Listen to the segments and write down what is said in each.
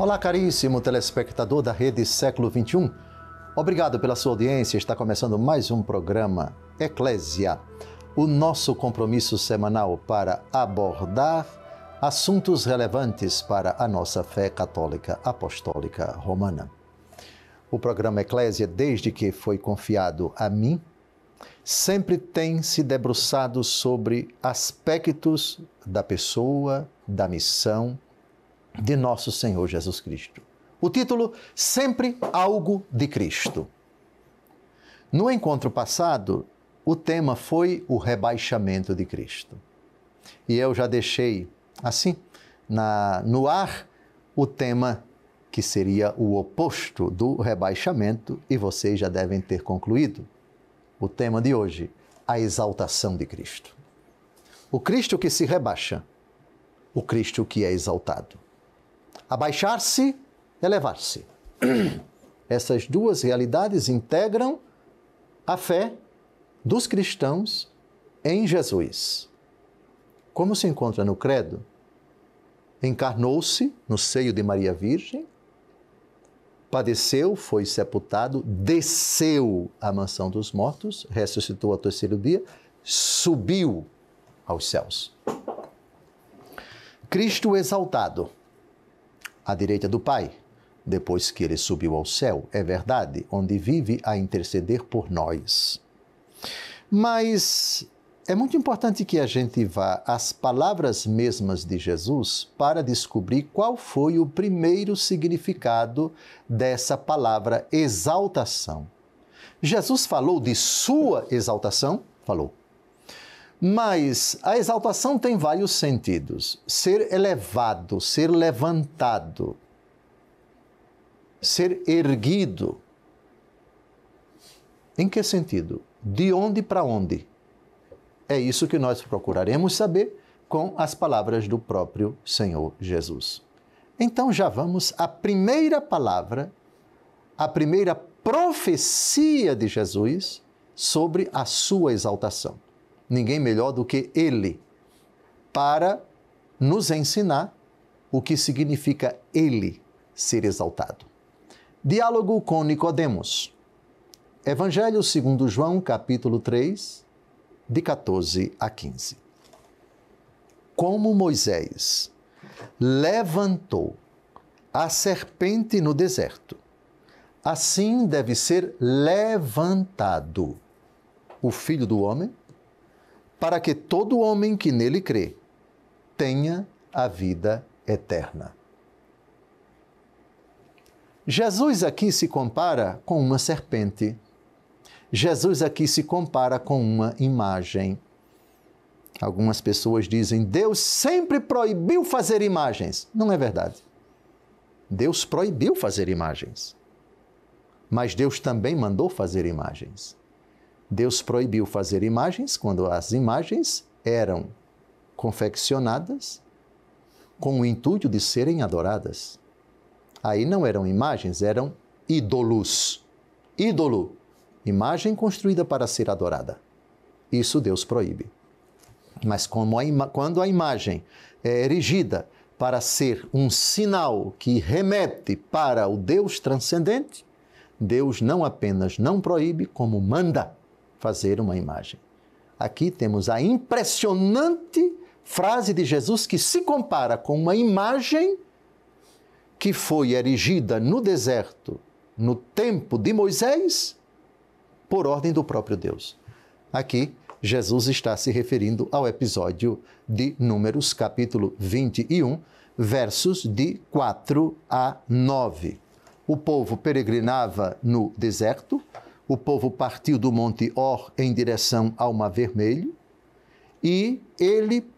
Olá, caríssimo telespectador da Rede Século XXI. Obrigado pela sua audiência. Está começando mais um programa Eclésia, o nosso compromisso semanal para abordar assuntos relevantes para a nossa fé católica apostólica romana. O programa Eclésia, desde que foi confiado a mim, sempre tem se debruçado sobre aspectos da pessoa, da missão de nosso Senhor Jesus Cristo. O título, Sempre Algo de Cristo. No encontro passado, o tema foi o rebaixamento de Cristo. E eu já deixei, assim, no ar, o tema que seria o oposto do rebaixamento, e vocês já devem ter concluído. O tema de hoje, a exaltação de Cristo. O Cristo que se rebaixa, o Cristo que é exaltado. Abaixar-se, elevar-se. Essas duas realidades integram a fé dos cristãos em Jesus. Como se encontra no credo, encarnou-se no seio de Maria Virgem, padeceu, foi sepultado, desceu à mansão dos mortos, ressuscitou ao terceiro dia, subiu aos céus. Cristo exaltado à direita do Pai, depois que ele subiu ao céu, é verdade, onde vive a interceder por nós. Mas é muito importante que a gente vá às palavras mesmas de Jesus para descobrir qual foi o primeiro significado dessa palavra exaltação. Jesus falou de sua exaltação? Falou. Mas a exaltação tem vários sentidos. Ser elevado, ser levantado, ser erguido. Em que sentido? De onde para onde? É isso que nós procuraremos saber com as palavras do próprio Senhor Jesus. Então já vamos à primeira palavra, à primeira profecia de Jesus sobre a sua exaltação. Ninguém melhor do que Ele para nos ensinar o que significa Ele ser exaltado. Diálogo com Nicodemos. Evangelho segundo João, capítulo 3, de 14 a 15. Como Moisés levantou a serpente no deserto, assim deve ser levantado o Filho do Homem, para que todo homem que nele crê tenha a vida eterna. Jesus aqui se compara com uma serpente. Jesus aqui se compara com uma imagem. Algumas pessoas dizem, Deus sempre proibiu fazer imagens. Não é verdade. Deus proibiu fazer imagens. Mas Deus também mandou fazer imagens. Deus proibiu fazer imagens quando as imagens eram confeccionadas com o intuito de serem adoradas. Aí não eram imagens, eram ídolos. Ídolo, imagem construída para ser adorada. Isso Deus proíbe. Mas quando a imagem é erigida para ser um sinal que remete para o Deus transcendente, Deus não apenas não proíbe, como manda fazer uma imagem. Aqui temos a impressionante frase de Jesus que se compara com uma imagem que foi erigida no deserto, no tempo de Moisés, por ordem do próprio Deus. Aqui, Jesus está se referindo ao episódio de Números, capítulo 21, versos de 4 a 9. O povo peregrinava no deserto, o povo partiu do Monte Hor em direção ao Mar Vermelho e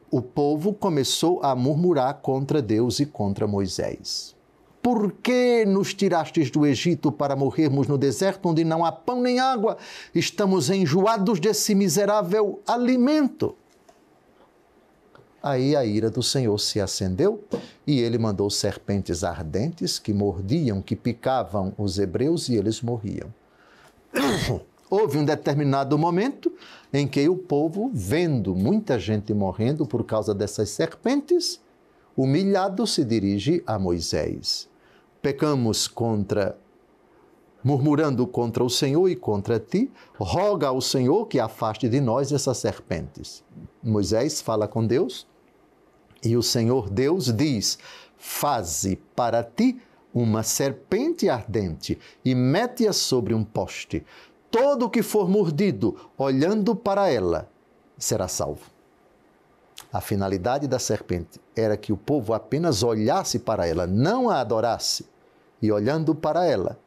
o povo, começou a murmurar contra Deus e contra Moisés. Por que nos tirastes do Egito para morrermos no deserto onde não há pão nem água? Estamos enjoados desse miserável alimento. Aí a ira do Senhor se acendeu e ele mandou serpentes ardentes que mordiam, que picavam os hebreus e eles morriam. Houve um determinado momento em que o povo, vendo muita gente morrendo por causa dessas serpentes, humilhado se dirige a Moisés. pecamos murmurando contra o Senhor e contra ti, roga ao Senhor que afaste de nós essas serpentes. Moisés fala com Deus e o Senhor Deus diz: faze para ti uma serpente ardente e mete-a sobre um poste. Todo o que for mordido, olhando para ela, será salvo. A finalidade da serpente era que o povo apenas olhasse para ela, não a adorasse, e olhando para ela,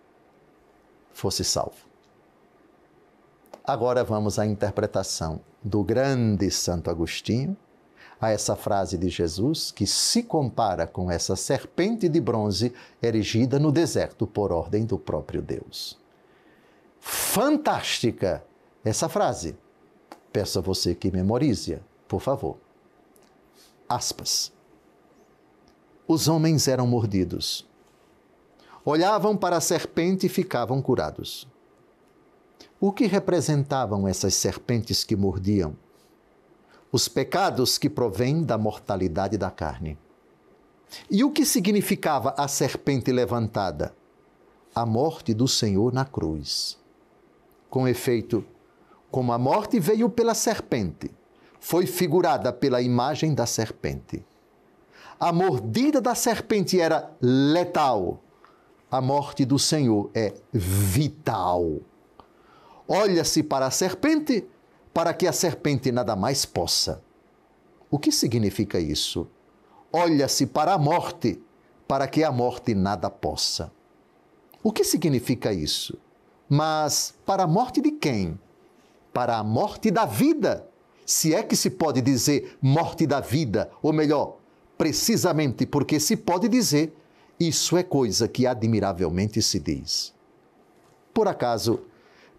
fosse salvo. Agora vamos à interpretação do grande Santo Agostinho, a essa frase de Jesus, que se compara com essa serpente de bronze erigida no deserto por ordem do próprio Deus. Fantástica essa frase. Peço a você que memorize-a, por favor. Aspas. Os homens eram mordidos. Olhavam para a serpente e ficavam curados. O que representavam essas serpentes que mordiam? Os pecados que provêm da mortalidade da carne. E o que significava a serpente levantada? A morte do Senhor na cruz. Com efeito, como a morte veio pela serpente, foi figurada pela imagem da serpente. A mordida da serpente era letal. A morte do Senhor é vital. Olha-se para a serpente, para que a serpente nada mais possa. O que significa isso? Olha-se para a morte, para que a morte nada possa. O que significa isso? Mas para a morte de quem? Para a morte da vida. Se é que se pode dizer morte da vida, ou melhor, precisamente porque se pode dizer, isso é coisa que admiravelmente se diz. Por acaso,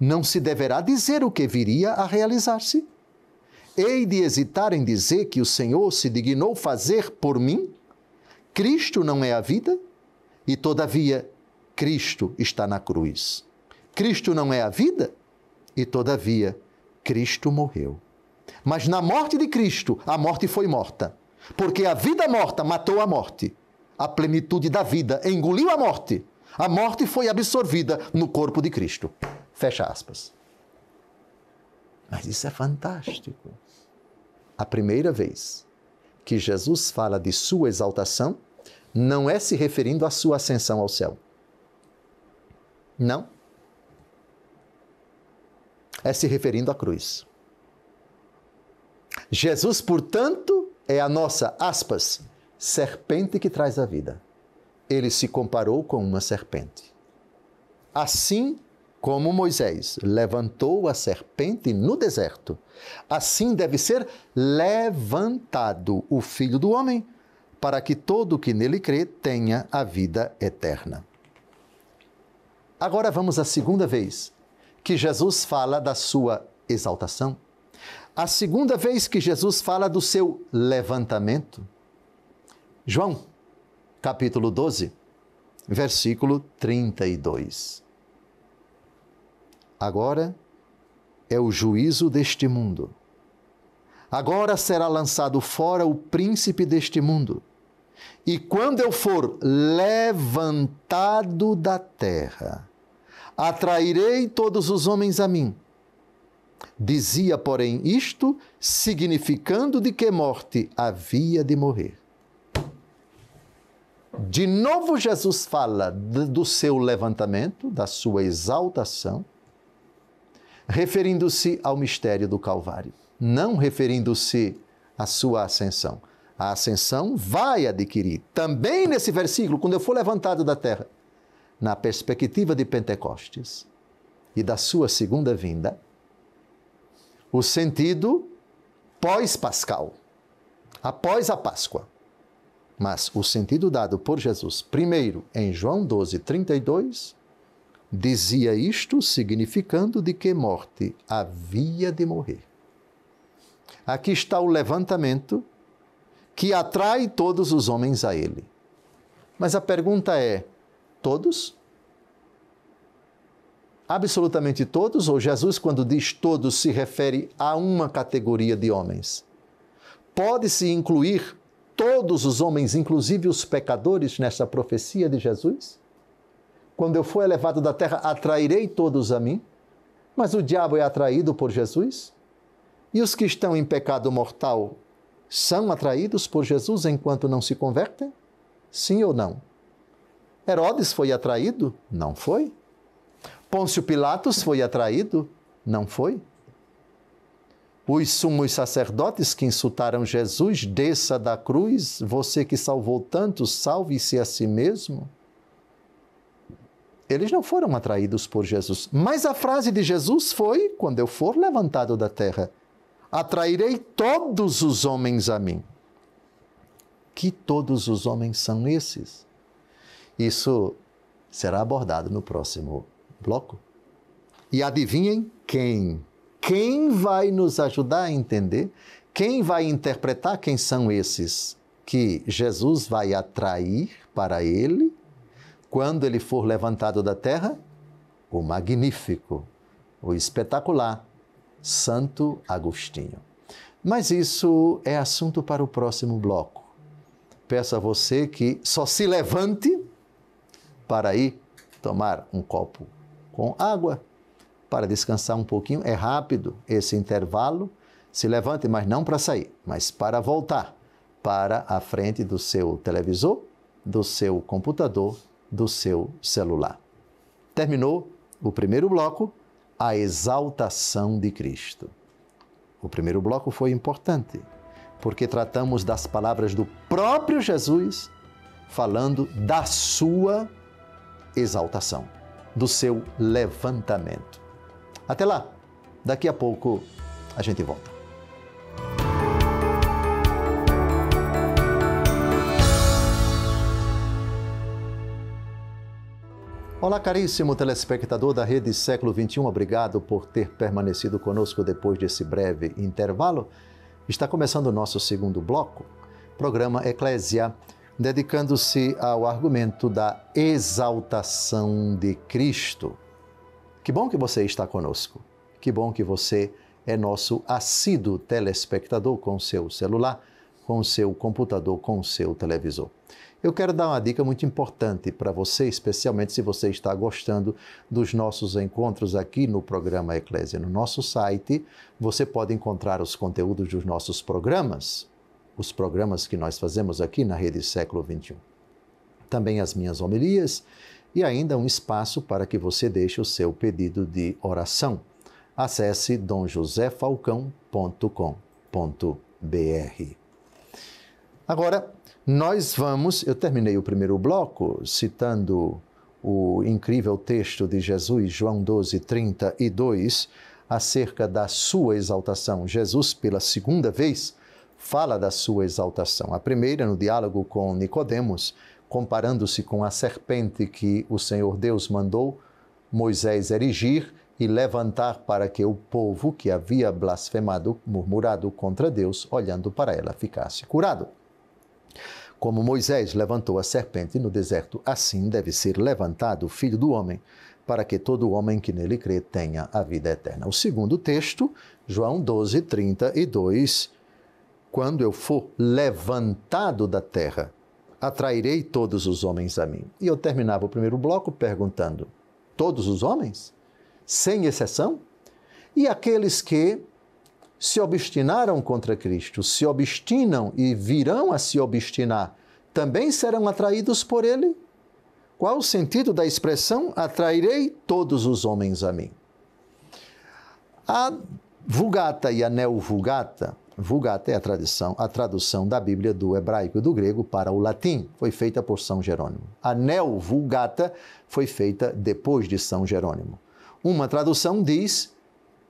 não se deverá dizer o que viria a realizar-se? Hei de hesitar em dizer que o Senhor se dignou fazer por mim? Cristo não é a vida? E todavia, Cristo está na cruz. Cristo não é a vida? E todavia, Cristo morreu. Mas na morte de Cristo, a morte foi morta. Porque a vida morta matou a morte. A plenitude da vida engoliu a morte. A morte foi absorvida no corpo de Cristo. Fecha aspas. Mas isso é fantástico. A primeira vez que Jesus fala de sua exaltação, não é se referindo à sua ascensão ao céu. Não. É se referindo à cruz. Jesus, portanto, é a nossa, aspas, serpente que traz a vida. Ele se comparou com uma serpente. Assim como Moisés levantou a serpente no deserto, assim deve ser levantado o Filho do Homem, para que todo o que nele crê tenha a vida eterna. Agora vamos à segunda vez que Jesus fala da sua exaltação. A segunda vez que Jesus fala do seu levantamento. João, capítulo 12, versículo 32. Agora é o juízo deste mundo. Agora será lançado fora o príncipe deste mundo. E quando eu for levantado da terra, atrairei todos os homens a mim. Dizia, porém, isto, significando de que morte havia de morrer. De novo, Jesus fala do seu levantamento, da sua exaltação, referindo-se ao mistério do Calvário, não referindo-se à sua ascensão. A ascensão vai adquirir, também nesse versículo, quando eu for levantado da terra, na perspectiva de Pentecostes e da sua segunda vinda, o sentido pós-pascal, após a Páscoa. Mas o sentido dado por Jesus, primeiro em João 12, 32, dizia isto significando de que morte havia de morrer. Aqui está o levantamento que atrai todos os homens a ele. Mas a pergunta é, todos? Absolutamente todos? Ou Jesus, quando diz todos, se refere a uma categoria de homens? Pode-se incluir todos os homens, inclusive os pecadores, nessa profecia de Jesus? quando eu for elevado da terra, atrairei todos a mim? Mas o diabo é atraído por Jesus? E os que estão em pecado mortal são atraídos por Jesus enquanto não se convertem? Sim ou não? Herodes foi atraído? Não foi. Pôncio Pilatos foi atraído? Não foi. Os sumos sacerdotes que insultaram Jesus, desça da cruz, você que salvou tantos, salve-se a si mesmo. Eles não foram atraídos por Jesus. Mas a frase de Jesus foi, quando eu for levantado da terra, atrairei todos os homens a mim. Que todos os homens são esses? Isso será abordado no próximo bloco. E adivinhem quem? Quem vai nos ajudar a entender? Quem vai interpretar quem são esses que Jesus vai atrair para ele quando ele for levantado da terra? O magnífico, o espetacular Santo Agostinho. Mas isso é assunto para o próximo bloco. Peço a você que só se levante para ir tomar um copo com água, para descansar um pouquinho. É rápido esse intervalo. Se levante, mas não para sair, mas para voltar para a frente do seu televisor, do seu computador, do seu celular. Terminou o primeiro bloco, a exaltação de Cristo. O primeiro bloco foi importante, porque tratamos das palavras do próprio Jesus, falando da sua exaltação, do seu levantamento. Até lá, daqui a pouco a gente volta. Olá, caríssimo telespectador da Rede Século XXI, obrigado por ter permanecido conosco depois desse breve intervalo. Está começando o nosso segundo bloco, programa Eclésia, dedicando-se ao argumento da exaltação de Cristo. Que bom que você está conosco, que bom que você é nosso assíduo telespectador com o seu celular, com o seu computador, com o seu televisor. Eu quero dar uma dica muito importante para você, especialmente se você está gostando dos nossos encontros aqui no programa Eclésia. No nosso site, você pode encontrar os conteúdos dos nossos programas, os programas que nós fazemos aqui na Rede Século XXI. Também as minhas homilias e ainda um espaço para que você deixe o seu pedido de oração. Acesse domjosefalcão.com.br. Agora, eu terminei o primeiro bloco citando o incrível texto de Jesus, João 12, 32, acerca da sua exaltação. Jesus, pela segunda vez, fala da sua exaltação. A primeira, no diálogo com Nicodemos, comparando-se com a serpente que o Senhor Deus mandou Moisés erigir e levantar para que o povo que havia blasfemado, murmurado contra Deus, olhando para ela, ficasse curado. Como Moisés levantou a serpente no deserto, assim deve ser levantado o Filho do Homem, para que todo homem que nele crê tenha a vida eterna. O segundo texto, João 12, 32, quando eu for levantado da terra, atrairei todos os homens a mim. E eu terminava o primeiro bloco perguntando, todos os homens? Sem exceção? E aqueles que se obstinaram contra Cristo, se obstinam e virão a se obstinar, também serão atraídos por Ele? Qual o sentido da expressão atrairei todos os homens a mim? A Vulgata e a Neo-Vulgata, Vulgata é a tradução da Bíblia do hebraico e do grego para o latim, foi feita por São Jerônimo. A Neo-Vulgata foi feita depois de São Jerônimo. Uma tradução diz,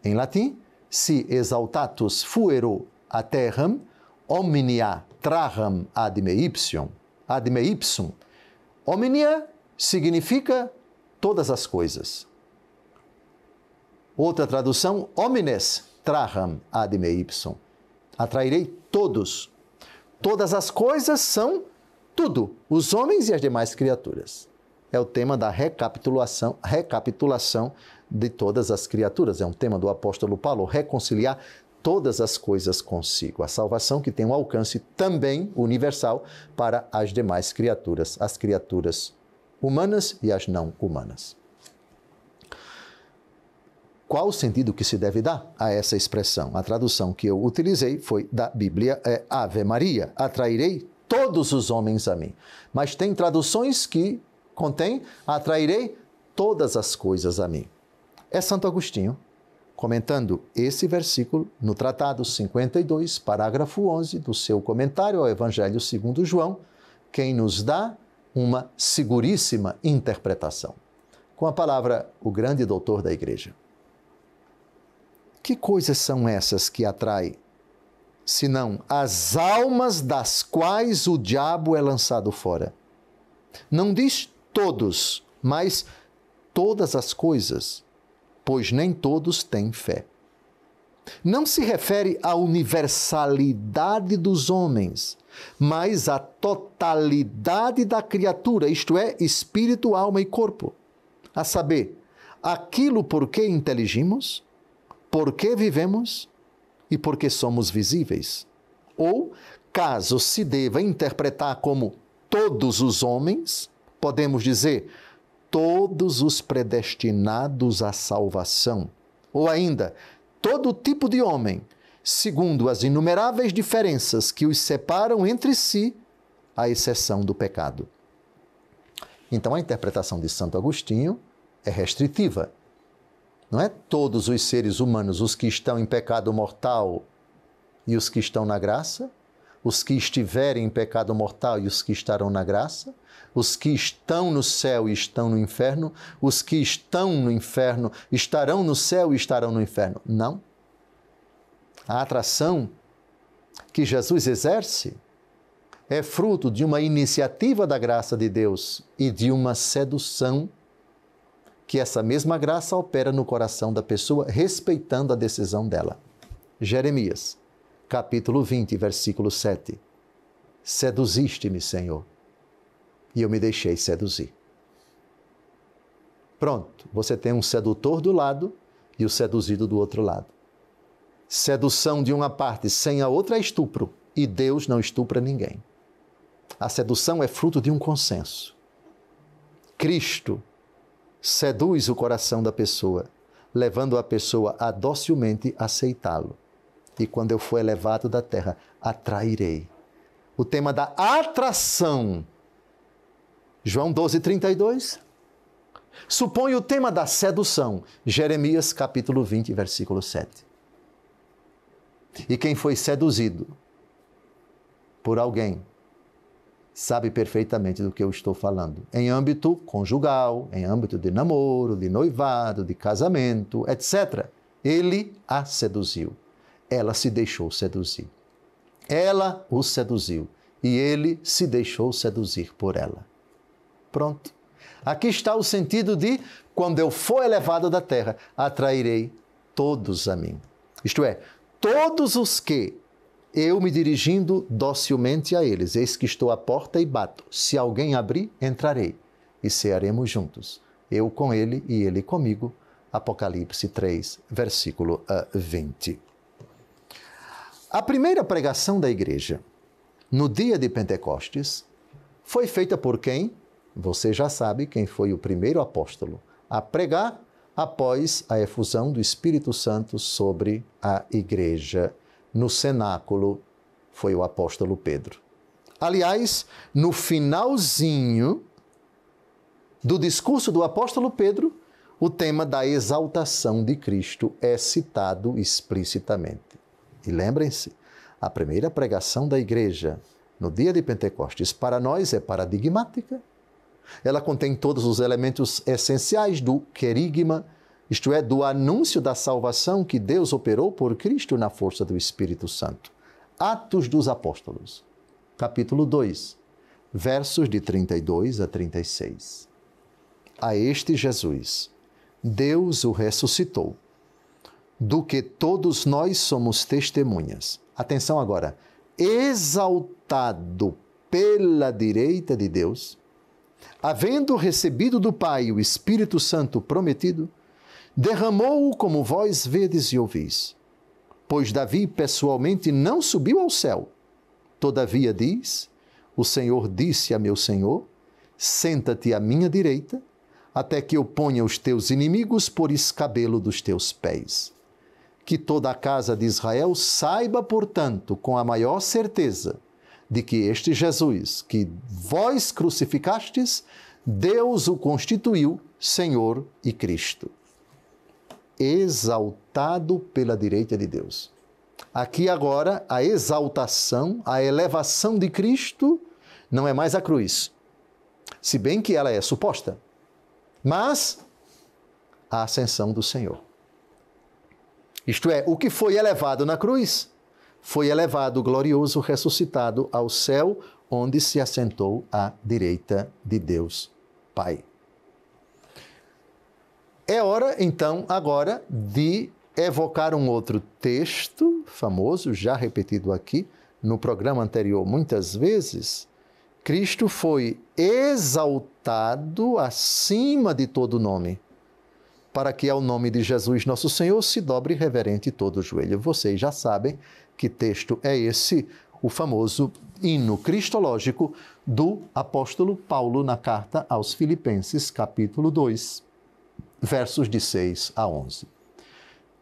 em latim, si exaltatus fuero a terram, omnia traham ad me ipsum. Ad me ipsum. Omnia significa todas as coisas. Outra tradução, homines traham ad me ipsum. Atrairei todos. Todas as coisas são tudo, os homens e as demais criaturas. É o tema da recapitulação de todas as criaturas. É um tema do apóstolo Paulo, reconciliar todas as coisas consigo. A salvação que tem um alcance também universal para as demais criaturas, as criaturas humanas e as não humanas. Qual o sentido que se deve dar a essa expressão? A tradução que eu utilizei foi da Bíblia, é Ave Maria, atrairei todos os homens a mim. Mas tem traduções que contém atrairei todas as coisas a mim. É Santo Agostinho, comentando esse versículo no Tratado 52, parágrafo 11 do seu comentário ao Evangelho segundo João, quem nos dá uma seguríssima interpretação. Com a palavra, o grande doutor da Igreja. Que coisas são essas que atraem, senão as almas das quais o diabo é lançado fora? Não diz todos, mas todas as coisas, pois nem todos têm fé. Não se refere à universalidade dos homens, mas à totalidade da criatura, isto é, espírito, alma e corpo. A saber, aquilo por que inteligimos, por que vivemos e por que somos visíveis. Ou, caso se deva interpretar como todos os homens, podemos dizer todos os predestinados à salvação. Ou ainda, todo tipo de homem, segundo as inumeráveis diferenças que os separam entre si, à exceção do pecado. Então, a interpretação de Santo Agostinho é restritiva. Não é todos os seres humanos, os que estão em pecado mortal e os que estão na graça, os que estiverem em pecado mortal e os que estarão na graça, os que estão no céu e estão no inferno, os que estão no inferno estarão no céu e estarão no inferno. Não. A atração que Jesus exerce é fruto de uma iniciativa da graça de Deus e de uma sedução que essa mesma graça opera no coração da pessoa, respeitando a decisão dela. Jeremias, capítulo 20, versículo 7. Seduziste-me, Senhor, e eu me deixei seduzir. Pronto, você tem um sedutor do lado e o seduzido do outro lado. Sedução de uma parte sem a outra é estupro, e Deus não estupra ninguém. A sedução é fruto de um consenso. Cristo seduz o coração da pessoa, levando a pessoa a docilmente aceitá-lo. E quando eu for elevado da terra, atrairei. O tema da atração, João 12, 32. Supõe o tema da sedução, Jeremias capítulo 20, versículo 7. E quem foi seduzido por alguém sabe perfeitamente do que eu estou falando. Em âmbito conjugal, em âmbito de namoro, de noivado, de casamento, etc. Ele a seduziu. Ela se deixou seduzir. Ela o seduziu. E ele se deixou seduzir por ela. Pronto. Aqui está o sentido de, quando eu for elevado da terra, atrairei todos a mim. Isto é, todos os que eu me dirigindo docilmente a eles. Eis que estou à porta e bato. Se alguém abrir, entrarei e cearemos juntos. Eu com ele e ele comigo. Apocalipse 3, versículo 20. A primeira pregação da igreja, no dia de Pentecostes, foi feita por quem? Você já sabe quem foi o primeiro apóstolo a pregar após a efusão do Espírito Santo sobre a igreja. No cenáculo foi o apóstolo Pedro. Aliás, no finalzinho do discurso do apóstolo Pedro, o tema da exaltação de Cristo é citado explicitamente. E lembrem-se, a primeira pregação da igreja no dia de Pentecostes para nós é paradigmática. Ela contém todos os elementos essenciais do querigma, isto é, do anúncio da salvação que Deus operou por Cristo na força do Espírito Santo. Atos dos Apóstolos, capítulo 2, versos de 32 a 36. A este Jesus, Deus o ressuscitou, do que todos nós somos testemunhas. Atenção agora, exaltado pela direita de Deus, havendo recebido do Pai o Espírito Santo prometido, derramou-o como vós vedes e ouvis. Pois Davi pessoalmente não subiu ao céu. Todavia diz, o Senhor disse a meu Senhor, Senta-te à minha direita, até que eu ponha os teus inimigos por escabelo dos teus pés. Que toda a casa de Israel saiba, portanto, com a maior certeza, de que este Jesus, que vós crucificastes, Deus o constituiu Senhor e Cristo. Exaltado pela direita de Deus. Aqui agora, a exaltação, a elevação de Cristo não é mais a cruz, se bem que ela é suposta, mas a ascensão do Senhor. Isto é, o que foi elevado na cruz, foi elevado, glorioso, ressuscitado ao céu, onde se assentou à direita de Deus Pai. É hora, então, agora de evocar um outro texto famoso, já repetido aqui no programa anterior muitas vezes. Cristo foi exaltado acima de todo nome, para que ao nome de Jesus nosso Senhor se dobre reverente todo o joelho. Vocês já sabem que texto é esse, o famoso hino cristológico do apóstolo Paulo na carta aos Filipenses, capítulo 2, versos de 6 a 11.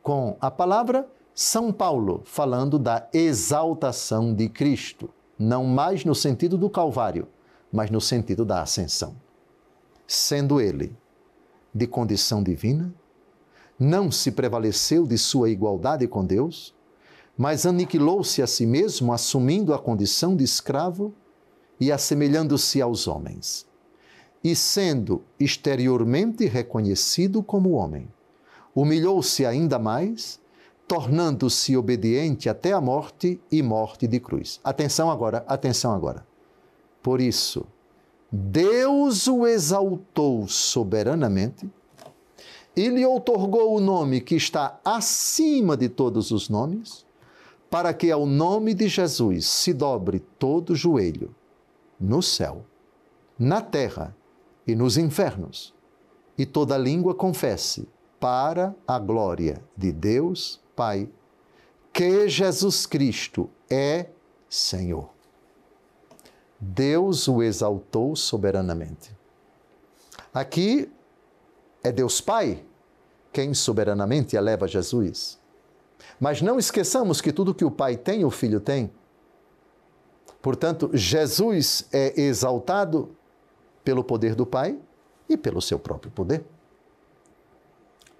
Com a palavra São Paulo falando da exaltação de Cristo, não mais no sentido do Calvário, mas no sentido da ascensão. Sendo ele de condição divina, não se prevaleceu de sua igualdade com Deus, mas aniquilou-se a si mesmo, assumindo a condição de escravo e assemelhando-se aos homens. E sendo exteriormente reconhecido como homem, humilhou-se ainda mais, tornando-se obediente até a morte e morte de cruz. Atenção agora, atenção agora. Por isso, Deus o exaltou soberanamente e lhe outorgou o nome que está acima de todos os nomes, para que ao nome de Jesus se dobre todo o joelho, no céu, na terra e nos infernos, e toda língua confesse, para a glória de Deus Pai, que Jesus Cristo é Senhor. Deus o exaltou soberanamente. Aqui é Deus Pai quem soberanamente eleva Jesus. Mas não esqueçamos que tudo que o Pai tem, o Filho tem. Portanto, Jesus é exaltado pelo poder do Pai e pelo seu próprio poder.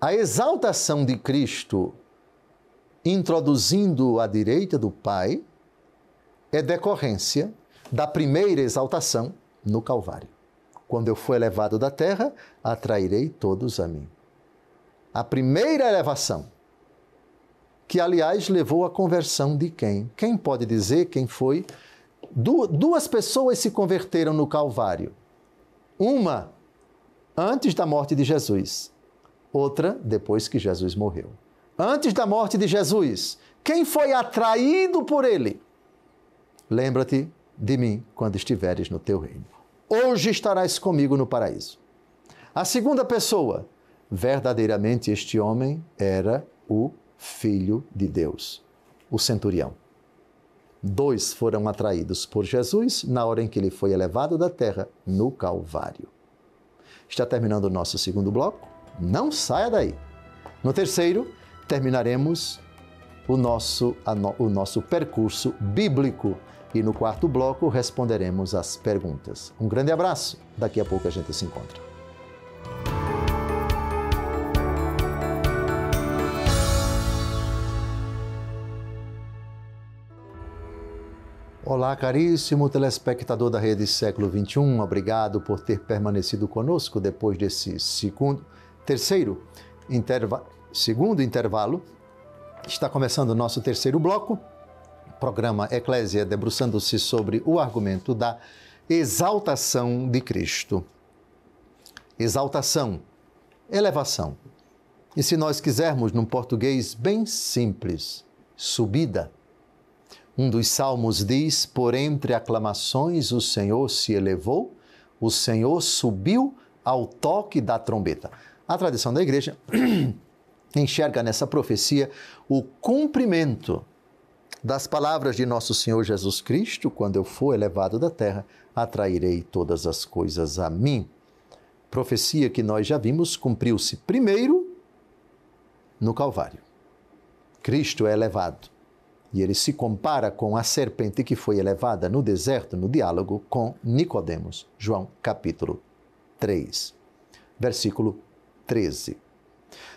A exaltação de Cristo, introduzindo à direita do Pai, é decorrência da primeira exaltação no Calvário. Quando eu for elevado da terra, atrairei todos a mim. A primeira elevação, que aliás levou à conversão de quem? Quem pode dizer quem foi? Duas pessoas se converteram no Calvário. Uma antes da morte de Jesus, outra depois que Jesus morreu. Antes da morte de Jesus, quem foi atraído por ele? Lembra-te de mim quando estiveres no teu reino. Hoje estarás comigo no paraíso. A segunda pessoa, verdadeiramente este homem era o Filho de Deus, o centurião. Dois foram atraídos por Jesus na hora em que ele foi elevado da terra no Calvário. Está terminando o nosso segundo bloco? Não saia daí. No terceiro, terminaremos o nosso percurso bíblico e no quarto bloco responderemos as perguntas. Um grande abraço, daqui a pouco a gente se encontra. Olá, caríssimo telespectador da Rede Século XXI, obrigado por ter permanecido conosco depois desse segundo intervalo. Está começando o nosso terceiro bloco, programa Eclésia, debruçando-se sobre o argumento da exaltação de Cristo. Exaltação, elevação. E se nós quisermos, num português bem simples, subida. Um dos salmos diz, por entre aclamações o Senhor se elevou, o Senhor subiu ao toque da trombeta. A tradição da igreja enxerga nessa profecia o cumprimento das palavras de nosso Senhor Jesus Cristo: quando eu for elevado da terra, atrairei todas as coisas a mim. Profecia que nós já vimos cumpriu-se primeiro no Calvário. Cristo é elevado e ele se compara com a serpente que foi elevada no deserto, no diálogo com Nicodemos. João capítulo 3, versículo 13.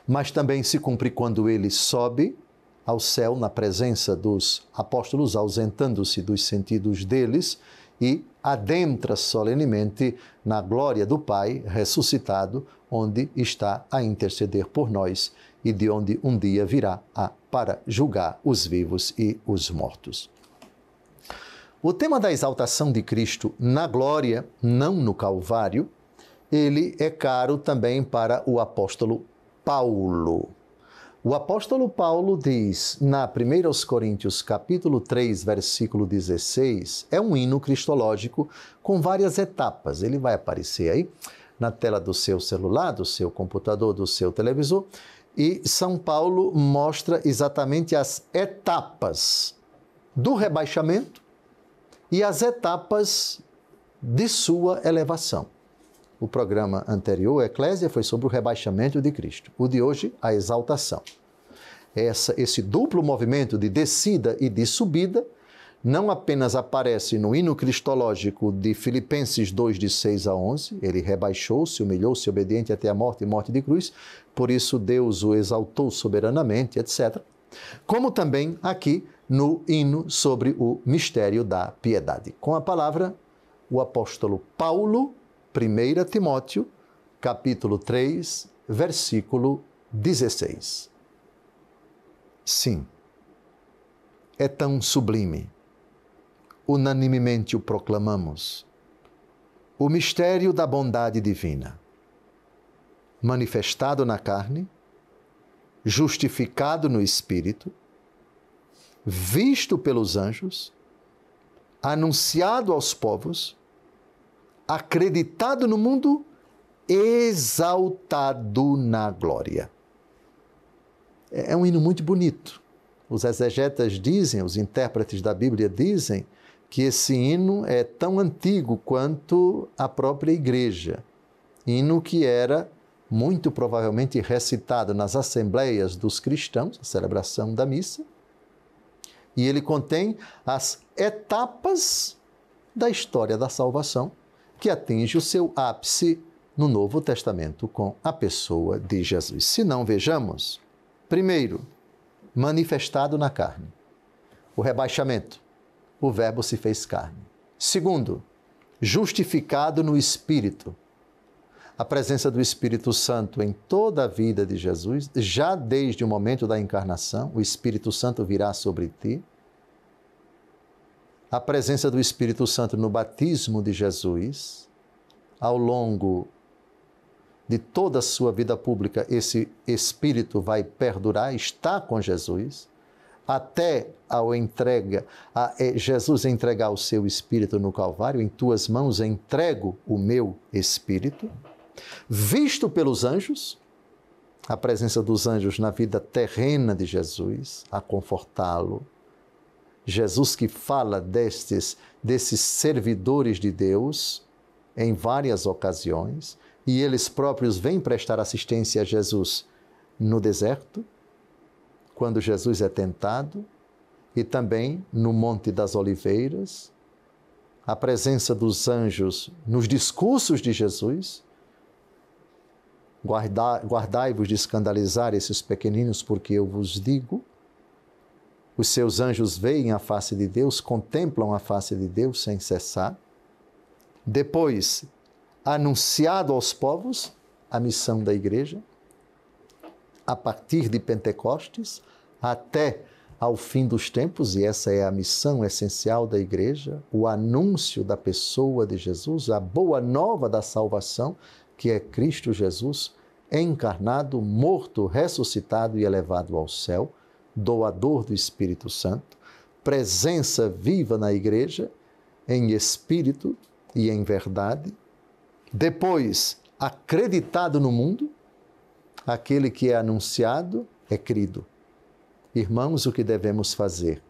Mas também se cumpre quando ele sobe ao céu na presença dos apóstolos, ausentando-se dos sentidos deles, e adentra solenemente na glória do Pai ressuscitado, onde está a interceder por nós e de onde um dia virá para julgar os vivos e os mortos. O tema da exaltação de Cristo na glória, não no Calvário, ele é caro também para o apóstolo Paulo. O apóstolo Paulo diz, na 1 Coríntios, capítulo 3, versículo 16, é um hino cristológico com várias etapas. Ele vai aparecer aí na tela do seu celular, do seu computador, do seu televisor, e São Paulo mostra exatamente as etapas do rebaixamento e as etapas de sua elevação. O programa anterior, Eclésia, foi sobre o rebaixamento de Cristo. O de hoje, a exaltação. Esse duplo movimento de descida e de subida não apenas aparece no hino cristológico de Filipenses 2, de 6 a 11, ele rebaixou-se, humilhou-se, obediente até a morte e morte de cruz, por isso Deus o exaltou soberanamente, etc. Como também aqui no hino sobre o mistério da piedade. Com a palavra, o apóstolo Paulo, 1 Timóteo, capítulo 3, versículo 16. Sim, é tão sublime, unanimemente o proclamamos, o mistério da bondade divina, manifestado na carne, justificado no Espírito, visto pelos anjos, anunciado aos povos, acreditado no mundo, exaltado na glória. É um hino muito bonito. Os exegetas dizem, os intérpretes da Bíblia dizem, que esse hino é tão antigo quanto a própria igreja. Hino que era muito provavelmente recitado nas assembleias dos cristãos, a celebração da missa, e ele contém as etapas da história da salvação, que atinge o seu ápice no Novo Testamento com a pessoa de Jesus. Se não, vejamos, primeiro, manifestado na carne, o rebaixamento, o Verbo se fez carne. Segundo, justificado no Espírito, a presença do Espírito Santo em toda a vida de Jesus, já desde o momento da encarnação, o Espírito Santo virá sobre ti. A presença do Espírito Santo no batismo de Jesus, ao longo de toda a sua vida pública, esse Espírito vai perdurar, está com Jesus, até Jesus entregar o seu Espírito no Calvário: em tuas mãos entrego o meu Espírito. Visto pelos anjos, a presença dos anjos na vida terrena de Jesus, a confortá-lo. Jesus que fala desses servidores de Deus em várias ocasiões, e eles próprios vêm prestar assistência a Jesus no deserto, quando Jesus é tentado, e também no Monte das Oliveiras, a presença dos anjos nos discursos de Jesus. Guardai-vos de escandalizar esses pequeninos, porque eu vos digo. Os seus anjos veem a face de Deus, contemplam a face de Deus sem cessar. Depois, anunciado aos povos a missão da igreja, a partir de Pentecostes até ao fim dos tempos, e essa é a missão essencial da igreja, o anúncio da pessoa de Jesus, a boa nova da salvação, que é Cristo Jesus, encarnado, morto, ressuscitado e elevado ao céu, doador do Espírito Santo, presença viva na igreja, em espírito e em verdade. Depois, acreditado no mundo, aquele que é anunciado é crido. Irmãos, o que devemos fazer?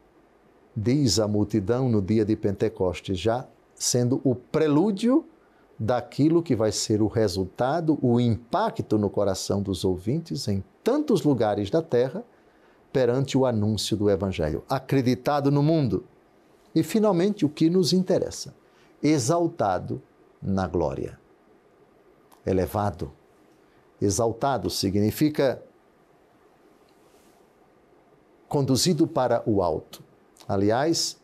diz a multidão no dia de Pentecostes, já sendo o prelúdio daquilo que vai ser o resultado, o impacto no coração dos ouvintes em tantos lugares da terra, perante o anúncio do Evangelho, acreditado no mundo. E, finalmente, o que nos interessa, exaltado na glória. Elevado. Exaltado significa conduzido para o alto. Aliás,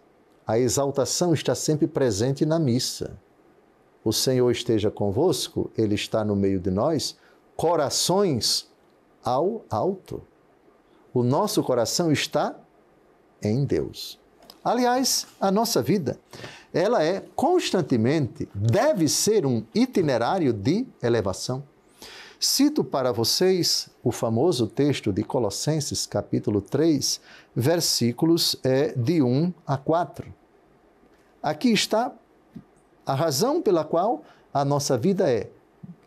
a exaltação está sempre presente na missa. O Senhor esteja convosco, Ele está no meio de nós, corações ao alto. O nosso coração está em Deus. Aliás, a nossa vida, ela é constantemente, deve ser um itinerário de elevação. Cito para vocês o famoso texto de Colossenses, capítulo 3, versículos de 1 a 4. Aqui está a razão pela qual a nossa vida é,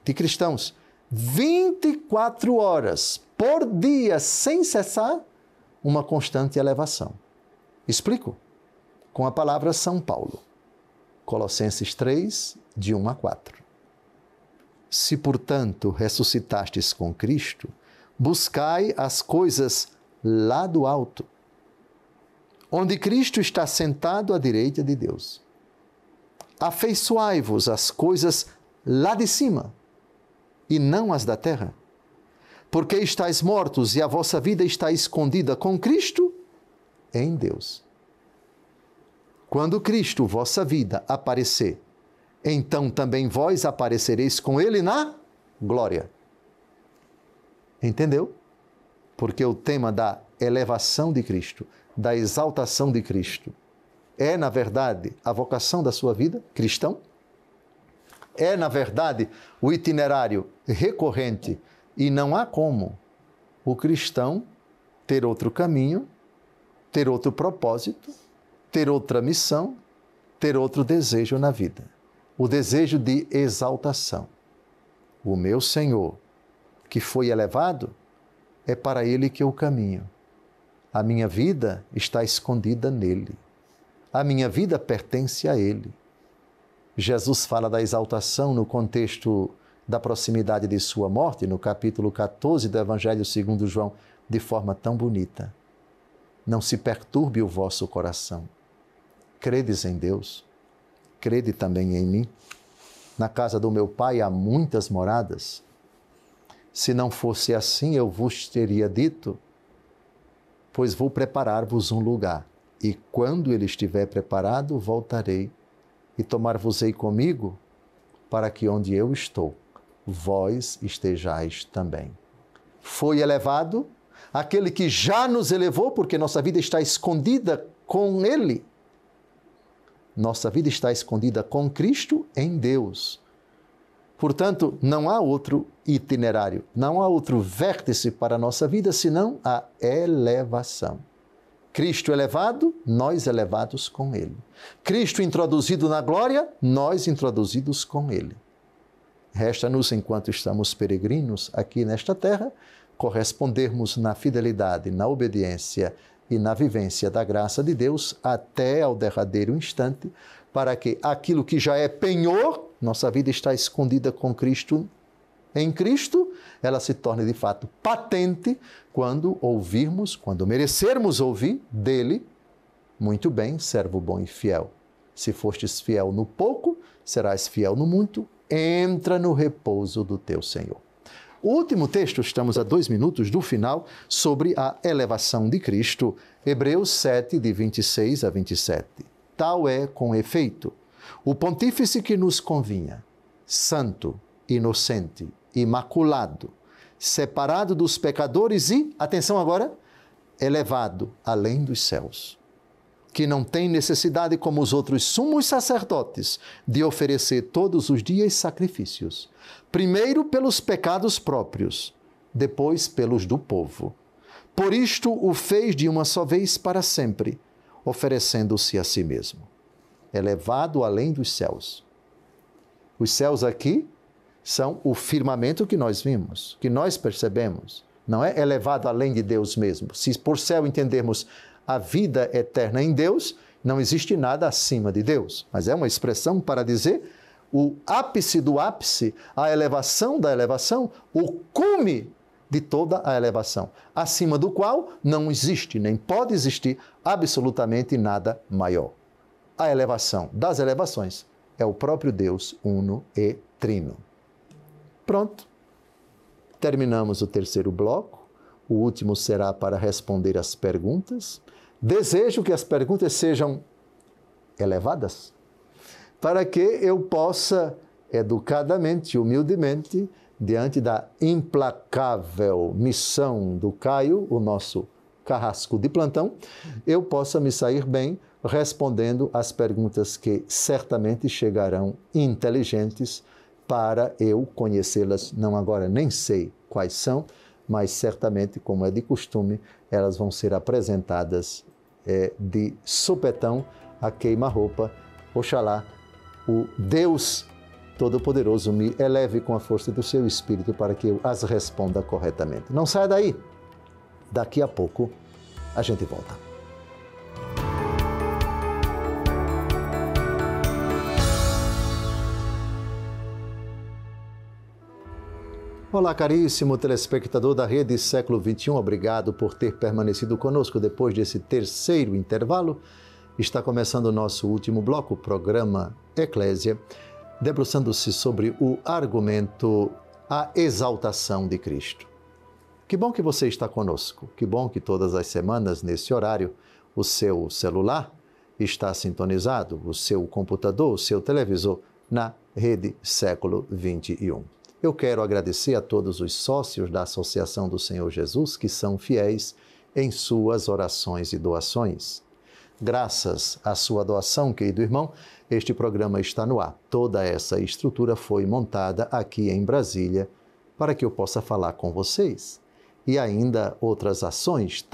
de cristãos, 24 horas por dia, sem cessar, uma constante elevação. Explico com a palavra São Paulo. Colossenses 3, de 1 a 4. Se, portanto, ressuscitastes com Cristo, buscai as coisas lá do alto, onde Cristo está sentado à direita de Deus. Afeiçoai-vos às coisas lá de cima, e não as da terra, porque estáis mortos e a vossa vida está escondida com Cristo em Deus. Quando Cristo, vossa vida, aparecer, então também vós aparecereis com Ele na glória. Entendeu? Porque o tema da elevação de Cristo, da exaltação de Cristo, é, na verdade, a vocação da sua vida, cristão? É, na verdade, o itinerário recorrente e não há como o cristão ter outro caminho, ter outro propósito, ter outra missão, ter outro desejo na vida. O desejo de exaltação. O meu Senhor, que foi elevado, é para Ele que eu caminho. A minha vida está escondida nele. A minha vida pertence a Ele. Jesus fala da exaltação no contexto da proximidade de sua morte, no capítulo 14 do Evangelho segundo João, de forma tão bonita. Não se perturbe o vosso coração. Credes em Deus, crede também em mim. Na casa do meu Pai há muitas moradas. Se não fosse assim, eu vos teria dito, pois vou preparar-vos um lugar. E quando ele estiver preparado, voltarei e tomar-vos-ei comigo, para que onde eu estou, vós estejais também. Foi elevado aquele que já nos elevou, porque nossa vida está escondida com Ele. Nossa vida está escondida com Cristo em Deus. Portanto, não há outro itinerário, não há outro vértice para a nossa vida, senão a elevação. Cristo elevado, nós elevados com Ele. Cristo introduzido na glória, nós introduzidos com Ele. Resta-nos, enquanto estamos peregrinos aqui nesta terra, correspondermos na fidelidade, na obediência e na vivência da graça de Deus até ao derradeiro instante, para que aquilo que já é penhor, nossa vida está escondida com Cristo, em Cristo, ela se torne de fato patente quando ouvirmos, quando merecermos ouvir dele, muito bem, servo bom e fiel. Se fostes fiel no pouco, serás fiel no muito, entra no repouso do teu Senhor. O último texto, estamos a 2 minutos do final, sobre a elevação de Cristo, Hebreus 7, de 26 a 27. Tal é, com efeito, o pontífice que nos convinha, santo, inocente, imaculado, separado dos pecadores e, atenção agora, elevado além dos céus, que não tem necessidade, como os outros sumos sacerdotes, de oferecer todos os dias sacrifícios, primeiro pelos pecados próprios, depois pelos do povo. Por isto o fez de uma só vez para sempre, oferecendo-se a si mesmo, elevado além dos céus. Os céus aqui são o firmamento que nós vimos, que nós percebemos. Não é elevado além de Deus mesmo. Se por céu entendermos a vida eterna em Deus, não existe nada acima de Deus. Mas é uma expressão para dizer o ápice do ápice, a elevação da elevação, o cume de toda a elevação, acima do qual não existe, nem pode existir absolutamente nada maior. A elevação das elevações é o próprio Deus uno e trino. Pronto. Terminamos o terceiro bloco. O último será para responder as perguntas. Desejo que as perguntas sejam elevadas, para que eu possa, educadamente, humildemente, diante da implacável missão do Caio, o nosso carrasco de plantão, eu possa me sair bem respondendo às perguntas que certamente chegarão inteligentes para eu conhecê-las. Não agora, nem sei quais são, mas certamente, como é de costume, elas vão ser apresentadas de supetão a queima-roupa. Oxalá o Deus Todo-Poderoso me eleve com a força do seu Espírito para que eu as responda corretamente. Não saia daí. Daqui a pouco a gente volta. Olá, caríssimo telespectador da Rede Século XXI. Obrigado por ter permanecido conosco depois desse terceiro intervalo. Está começando o nosso último bloco, o programa Eclésia, debruçando-se sobre o argumento A Exaltação de Cristo. Que bom que você está conosco. Que bom que todas as semanas, nesse horário, o seu celular está sintonizado, o seu computador, o seu televisor, na Rede Século XXI. Eu quero agradecer a todos os sócios da Associação do Senhor Jesus que são fiéis em suas orações e doações. Graças à sua doação, querido irmão, este programa está no ar. Toda essa estrutura foi montada aqui em Brasília para que eu possa falar com vocês. E ainda outras ações,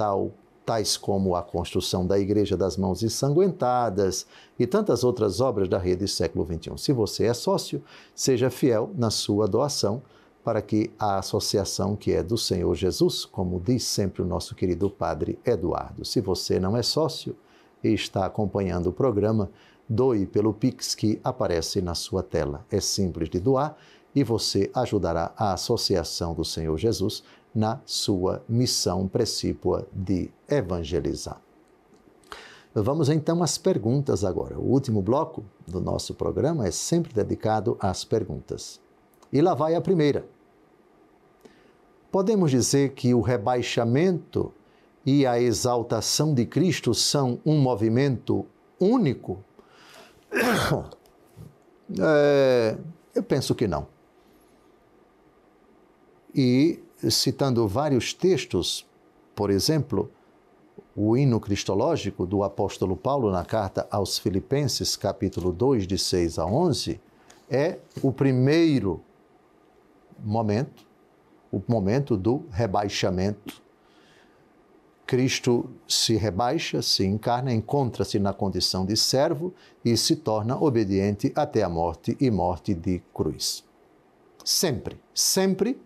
tais como a construção da Igreja das Mãos Ensanguentadas e tantas outras obras da Rede Século XXI. Se você é sócio, seja fiel na sua doação para que a associação que é do Senhor Jesus, como diz sempre o nosso querido Padre Eduardo. Se você não é sócio e está acompanhando o programa, doe pelo Pix que aparece na sua tela. É simples de doar e você ajudará a Associação do Senhor Jesus na sua missão precípua de evangelizar. Vamos então às perguntas agora. O último bloco do nosso programa é sempre dedicado às perguntas. E lá vai a primeira. Podemos dizer que o rebaixamento e a exaltação de Cristo são um movimento único? Eu penso que não. E citando vários textos, por exemplo, o hino cristológico do apóstolo Paulo na carta aos Filipenses, capítulo 2, de 6 a 11, é o primeiro momento, o momento do rebaixamento. Cristo se rebaixa, se encarna, encontra-se na condição de servo e se torna obediente até a morte e morte de cruz. Sempre, sempre,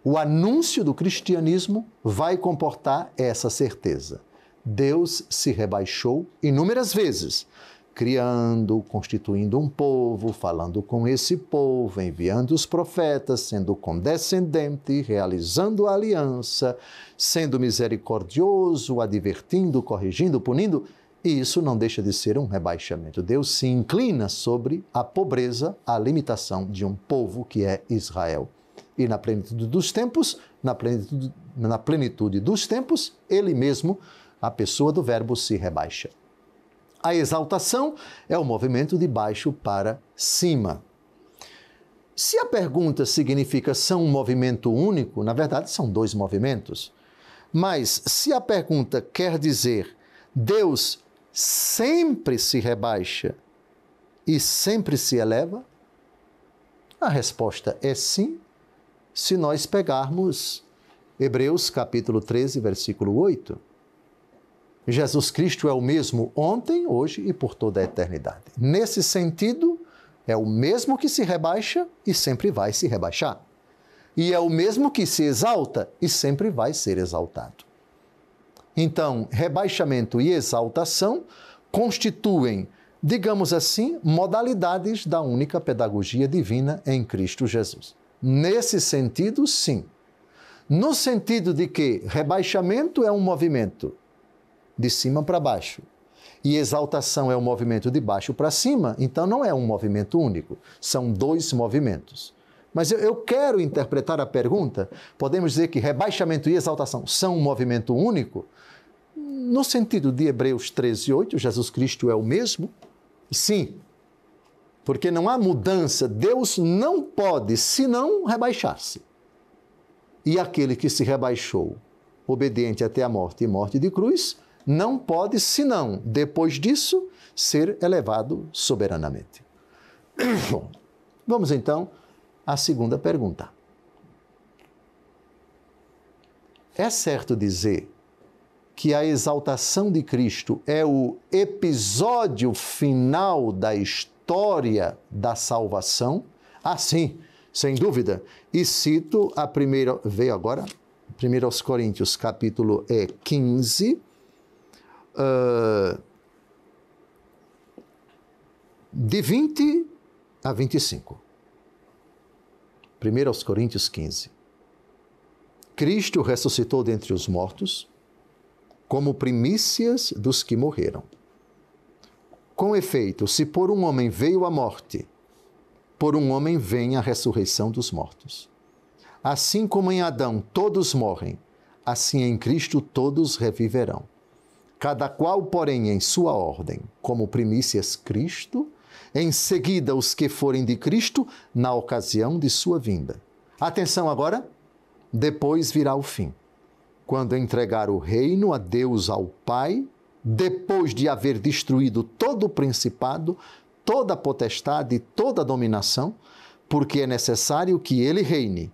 o anúncio do cristianismo vai comportar essa certeza. Deus se rebaixou inúmeras vezes, criando, constituindo um povo, falando com esse povo, enviando os profetas, sendo condescendente, realizando a aliança, sendo misericordioso, advertindo, corrigindo, punindo. E isso não deixa de ser um rebaixamento. Deus se inclina sobre a pobreza, a limitação de um povo que é Israel. E na plenitude dos tempos, na plenitude dos tempos, ele mesmo, a pessoa do Verbo, se rebaixa. A exaltação é o movimento de baixo para cima. Se a pergunta significa são um movimento único, na verdade são dois movimentos. Mas se a pergunta quer dizer Deus sempre se rebaixa e sempre se eleva, a resposta é sim, se nós pegarmos Hebreus capítulo 13, versículo 8. Jesus Cristo é o mesmo ontem, hoje e por toda a eternidade. Nesse sentido, é o mesmo que se rebaixa e sempre vai se rebaixar. E é o mesmo que se exalta e sempre vai ser exaltado. Então, rebaixamento e exaltação constituem, digamos assim, modalidades da única pedagogia divina em Cristo Jesus. Nesse sentido, sim. No sentido de que rebaixamento é um movimento de cima para baixo e exaltação é um movimento de baixo para cima, então não é um movimento único, são dois movimentos. Mas eu quero interpretar a pergunta, podemos dizer que rebaixamento e exaltação são um movimento único? No sentido de Hebreus 13:8, Jesus Cristo é o mesmo? Sim, porque não há mudança, Deus não pode senão rebaixar-se. E aquele que se rebaixou, obediente até a morte e morte de cruz, não pode senão, depois disso, ser elevado soberanamente. Bom, vamos então à segunda pergunta. É certo dizer que a exaltação de Cristo é o episódio final da história da salvação? Ah, sim, sem dúvida. E cito a primeira, veio agora, 1 Coríntios, capítulo 15, de 20 a 25. 1 Coríntios 15. Cristo ressuscitou dentre os mortos, como primícias dos que morreram. Com efeito, se por um homem veio a morte, por um homem vem a ressurreição dos mortos. Assim como em Adão todos morrem, assim em Cristo todos reviverão. Cada qual, porém, em sua ordem, como primícias Cristo, em seguida os que forem de Cristo, na ocasião de sua vinda. Atenção agora, depois virá o fim. Quando entregar o reino a Deus, ao Pai, depois de haver destruído todo o principado, toda a potestade e toda a dominação, porque é necessário que ele reine,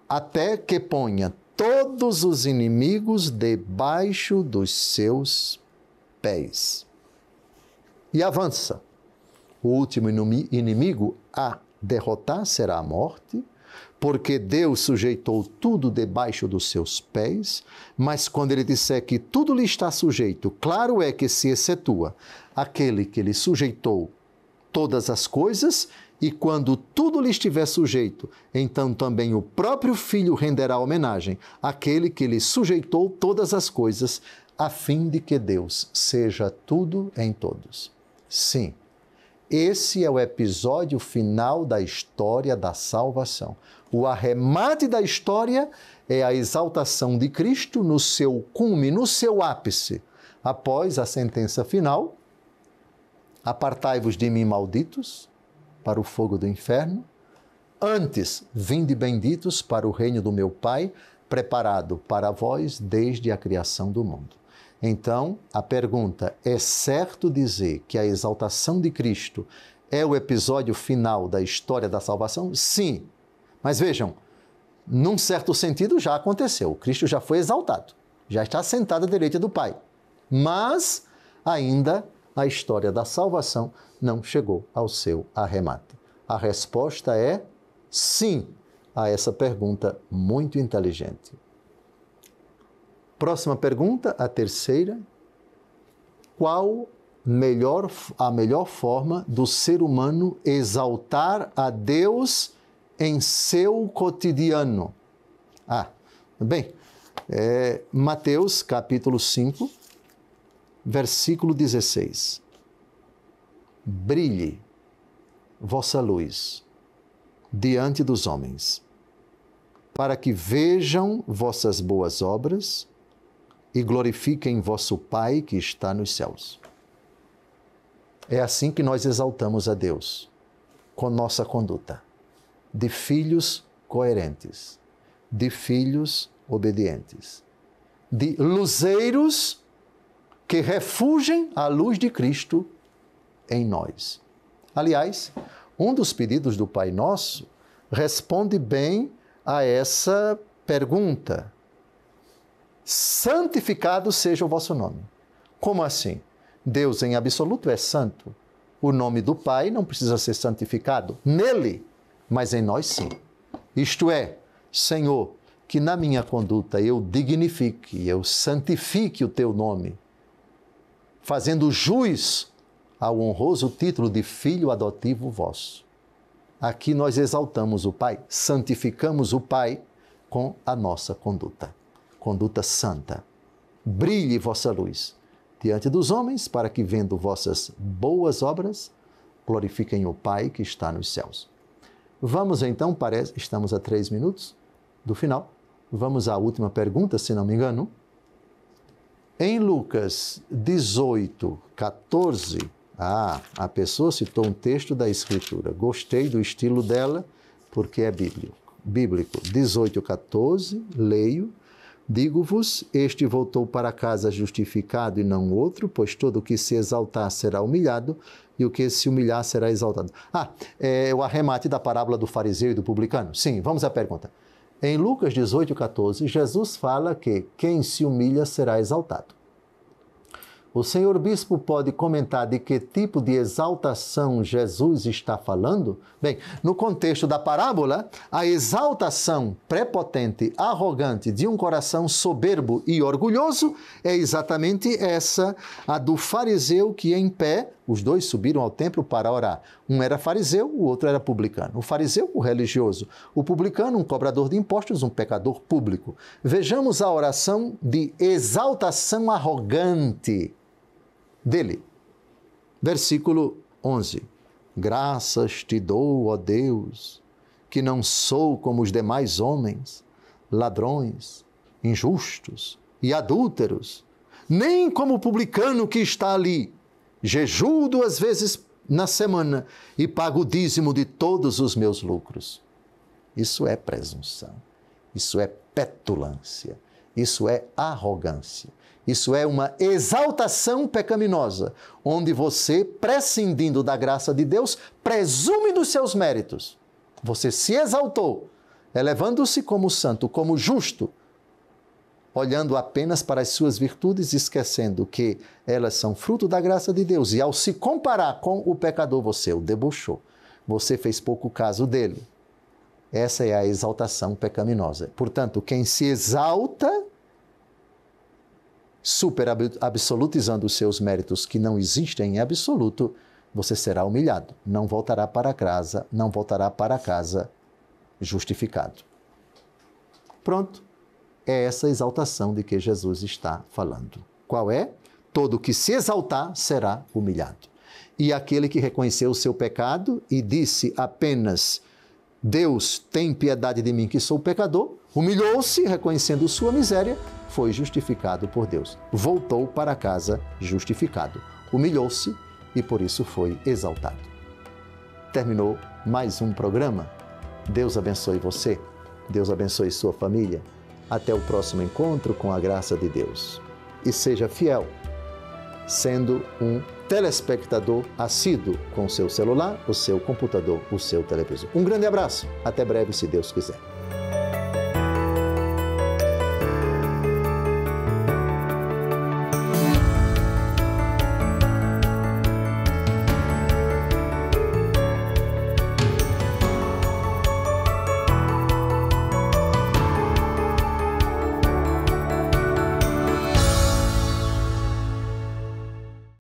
até que ponha todos os inimigos debaixo dos seus pés. E avança. O último inimigo a derrotar será a morte, porque Deus sujeitou tudo debaixo dos seus pés, mas quando ele disser que tudo lhe está sujeito, claro é que se excetua aquele que lhe sujeitou todas as coisas, e quando tudo lhe estiver sujeito, então também o próprio Filho renderá homenagem àquele que lhe sujeitou todas as coisas, a fim de que Deus seja tudo em todos. Sim, esse é o episódio final da história da salvação. O arremate da história é a exaltação de Cristo no seu cume, no seu ápice. Após a sentença final, apartai-vos de mim, malditos, para o fogo do inferno. Antes, vinde benditos para o reino do meu Pai, preparado para vós desde a criação do mundo. Então, a pergunta, é certo dizer que a exaltação de Cristo é o episódio final da história da salvação? Sim. Mas vejam, num certo sentido já aconteceu. Cristo já foi exaltado, já está sentado à direita do Pai. Mas ainda a história da salvação não chegou ao seu arremate. A resposta é sim a essa pergunta muito inteligente. Próxima pergunta, a terceira. Qual a melhor forma do ser humano exaltar a Deus em seu cotidiano? Bem, Mateus capítulo 5, versículo 16. Brilhe vossa luz diante dos homens, para que vejam vossas boas obras e glorifiquem vosso Pai que está nos céus. É assim que nós exaltamos a Deus, com nossa conduta, de filhos coerentes, de filhos obedientes, de luzeiros que refugem a luz de Cristo em nós. Aliás, um dos pedidos do Pai Nosso responde bem a essa pergunta. Santificado seja o vosso nome. Como assim? Deus em absoluto é santo. O nome do Pai não precisa ser santificado nele, mas em nós sim. Isto é, Senhor, que na minha conduta eu dignifique, eu santifique o teu nome, fazendo jus ao honroso título de filho adotivo vosso. Aqui nós exaltamos o Pai, santificamos o Pai com a nossa conduta. Conduta santa. Brilhe vossa luz diante dos homens, para que, vendo vossas boas obras, glorifiquem o Pai que está nos céus. Vamos então, estamos a 3 minutos do final. Vamos à última pergunta, se não me engano. Em Lucas 18, 14, a pessoa citou um texto da Escritura. Gostei do estilo dela, porque é bíblico. 18, 14, leio. Digo-vos, este voltou para casa justificado e não outro, pois todo o que se exaltar será humilhado, e o que se humilhar será exaltado. É o arremate da parábola do fariseu e do publicano. Sim, vamos à pergunta. Em Lucas 18, 14, Jesus fala que quem se humilha será exaltado. O senhor bispo pode comentar de que tipo de exaltação Jesus está falando? Bem, no contexto da parábola, a exaltação prepotente, arrogante de um coração soberbo e orgulhoso é exatamente essa, a do fariseu que em pé, os dois subiram ao templo para orar. Um era fariseu, o outro era publicano. O fariseu, o religioso. O publicano, um cobrador de impostos, um pecador público. Vejamos a oração de exaltação arrogante dele. Versículo 11. Graças te dou, ó Deus, que não sou como os demais homens, ladrões, injustos e adúlteros, nem como o publicano que está ali. Jejuo 2 vezes na semana e pago o dízimo de todos os meus lucros. Isso é presunção, isso é petulância, isso é arrogância. Isso é uma exaltação pecaminosa, onde você, prescindindo da graça de Deus, presume dos seus méritos. Você se exaltou, elevando-se como santo, como justo, olhando apenas para as suas virtudes, esquecendo que elas são fruto da graça de Deus. E ao se comparar com o pecador, você o debochou. Você fez pouco caso dele. Essa é a exaltação pecaminosa. Portanto, quem se exalta, absolutizando os seus méritos que não existem em absoluto, você será humilhado. Não voltará para casa justificado. Pronto. É essa exaltação de que Jesus está falando. Qual é? Todo que se exaltar será humilhado. E aquele que reconheceu o seu pecado e disse apenas: Deus, tem piedade de mim que sou pecador, humilhou-se, reconhecendo sua miséria, foi justificado por Deus. Voltou para casa justificado. Humilhou-se e por isso foi exaltado. Terminou mais um programa. Deus abençoe você. Deus abençoe sua família. Até o próximo encontro com a graça de Deus. E seja fiel, sendo um telespectador assíduo com o seu celular, o seu computador, o seu televisor. Um grande abraço. Até breve, se Deus quiser.